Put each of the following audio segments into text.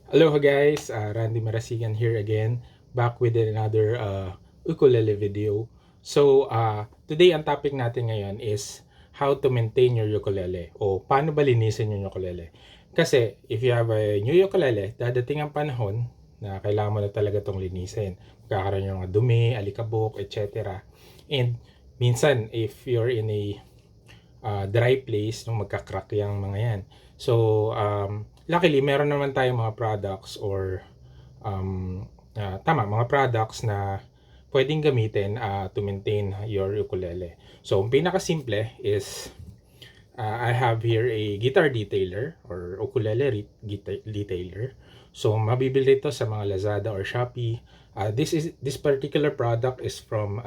Hello guys, Randy Marasigan here again, back with another ukulele video. So, today ang topic natin ngayon is how to maintain your ukulele o paano ba linisin yung ukulele. Kasi if you have a new ukulele, dadating ang panahon na kailangan mo na talaga itong linisin. Magkakaroon yung mga dumi, alikabok, etc. And minsan, if you're in a dry place, nung magka-crack yung mga yan. So, luckily, meron naman tayong mga products or mga products na pwedeng gamitin to maintain your ukulele. So, ang pinakasimple is I have here a guitar detailer or ukulele detailer. So, mabibili ito sa mga Lazada or Shopee. This particular product is from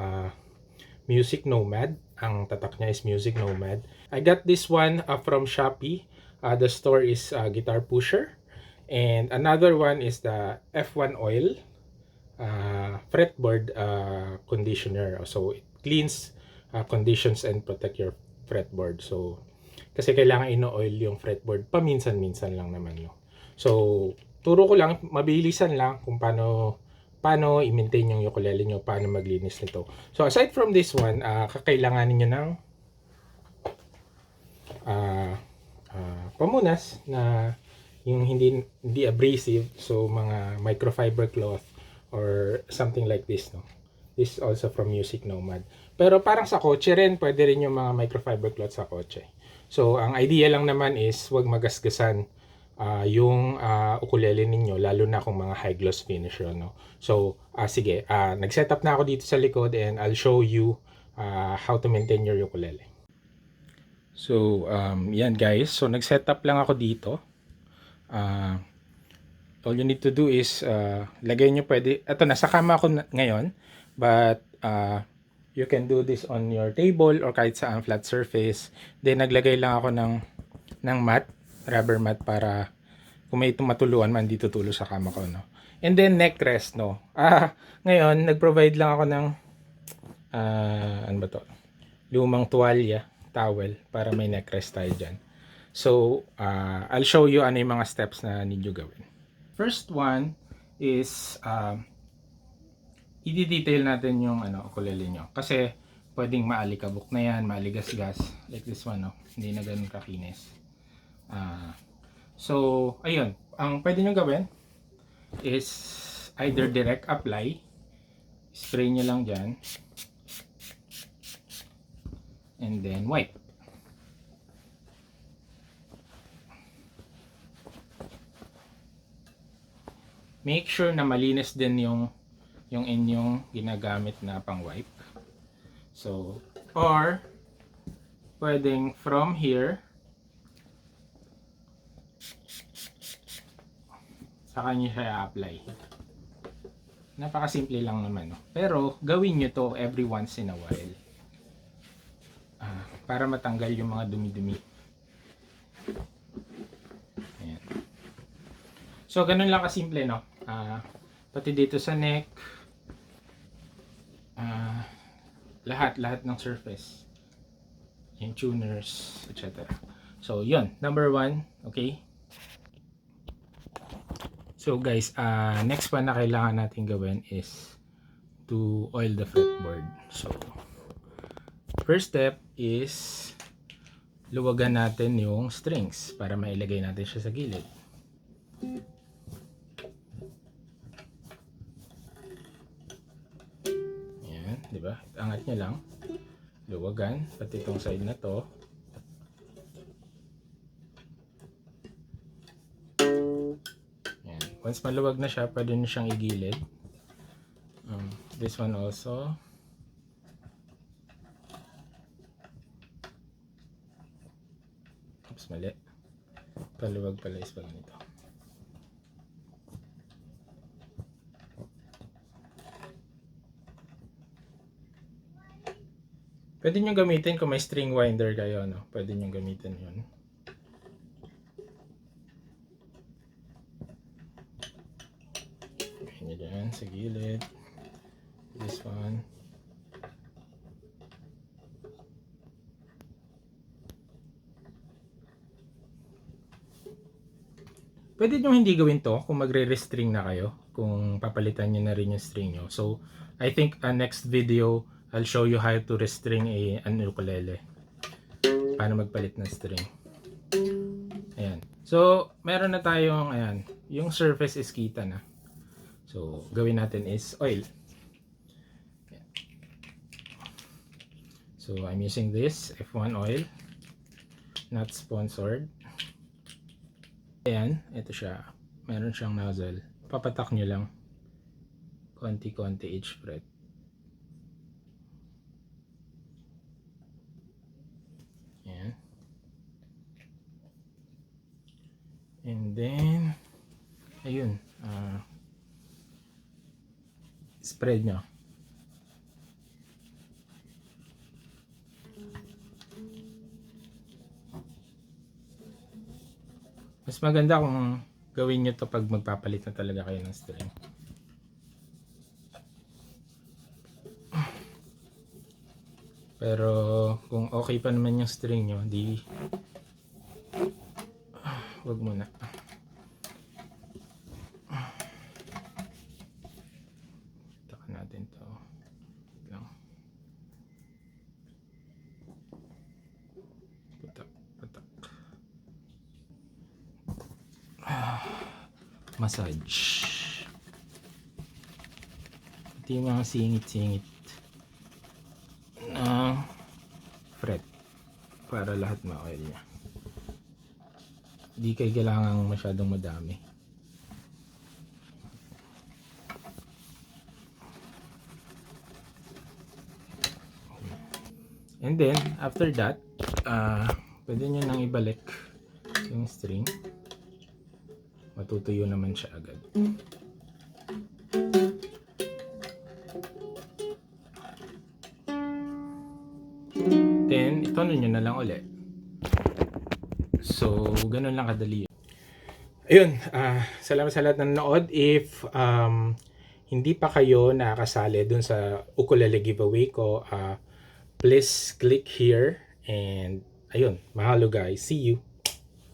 Music Nomad. Ang tatak niya is Music Nomad. I got this one from Shopee. The store is Guitar Pusher. And another one is the F1 Oil fretboard conditioner. So it cleans, conditions, and protect your fretboard. So kasi kailangan ino-oil yung fretboard paminsan-minsan lang naman. No? So turo ko lang, mabilisan lang kung paano i-maintain yung ukulele nyo, paano maglinis nito. So aside from this one, kakailanganin nyo ng pamunas na yung hindi abrasive, so mga microfiber cloth or something like this, no. This is also from Music Nomad. Pero parang sa kotse rin, pwede rin yung mga microfiber cloth sa kotse. So ang idea lang naman is wag magasgasan yung ukulele ninyo, lalo na kung mga high gloss finish yun, no. So sige, nag-set up na ako dito sa likod and I'll show you how to maintain your ukulele. So, yan guys. So, nag-set up lang ako dito. All you need to do is, lagay nyo pwede, eto, nasa kama ako ngayon, but, you can do this on your table or kahit saan flat surface. Then, naglagay lang ako ng mat, rubber mat para kung may matuluan man, di tutulo sa kama ko, no? And then, neck rest, no? Ngayon, nag-provide lang ako ng, ano ba to? Lumang tuwalya, towel, para may neck rest tayo dyan. So, I'll show you ano yung mga steps na need nyo gawin. First one is, i-detail natin yung ukulele nyo. Kasi, pwedeng maalikabok na yan, maaligasgas. Like this one, no? Hindi na ganun kakinis. So, ayun. Ang pwede nyo gawin is either direct apply. Spray nyo lang dyan. And then, wipe. Make sure na malinis din yung inyong ginagamit na pang wipe. So, or pwedeng from here saka nyo siya apply. Napakasimple lang naman, no? Pero gawin nyo to every once in a while para matanggal yung mga dumi-dumi. Ayan. So, ganun lang kasimple, no? Pati dito sa neck, lahat ng surface, yung tuners, etc. So, yun. Number 1, okay? So, guys, next one na kailangan natin gawin is to oil the fretboard. So, first step is luwagan natin yung strings para mailagay natin siya sa gilid. Ayan, di ba? Angat niya lang. Luwagan, pati itong side na to. Ayan. Once maluwag na siya, pwede nyo siyang igilid. This one also. Oops, mali. Paluwag pala is pala nito. Pwede nyo gamitin kung may string winder kayo, no? Pwede nyo gamitin yun. Ganyan dyan, sa gilid. This one. Pwede nyo hindi gawin to kung magre-restring na kayo, kung papalitan nyo na rin yung string nyo. So, I think next video, I'll show you how to restring an ukulele. Paano magpalit ng string. Ayan. So, meron na tayong, ayan, yung surface is kita na. So, gawin natin is oil. Ayan. So, I'm using this F1 oil. Not sponsored. Ayan, ito siya. Meron siyang nozzle. Papatak nyo lang. Konti-konti each thread. Ayan. And then, ayun. Spread nyo. Mas maganda kung gawin nyo to pag magpapalit na talaga kayo ng string. Pero kung okay pa naman yung string nyo, di wag muna. Taka natin to. Lang. Patak. Massage. Ito yung mga singit-singit ng fret para lahat ma-oil niya. Di kayo kailangang masyadong madami. And then, after that, pwede nyo nang ibalik yung string. Matutuyo naman siya agad. Then, itono nyo na lang ulit. So, ganun lang kadali. Ayun, salamat sa lahat ng nanood. If hindi pa kayo nakakasali dun sa ukulele giveaway ko, please click here. And ayun, mahalo guys. See you.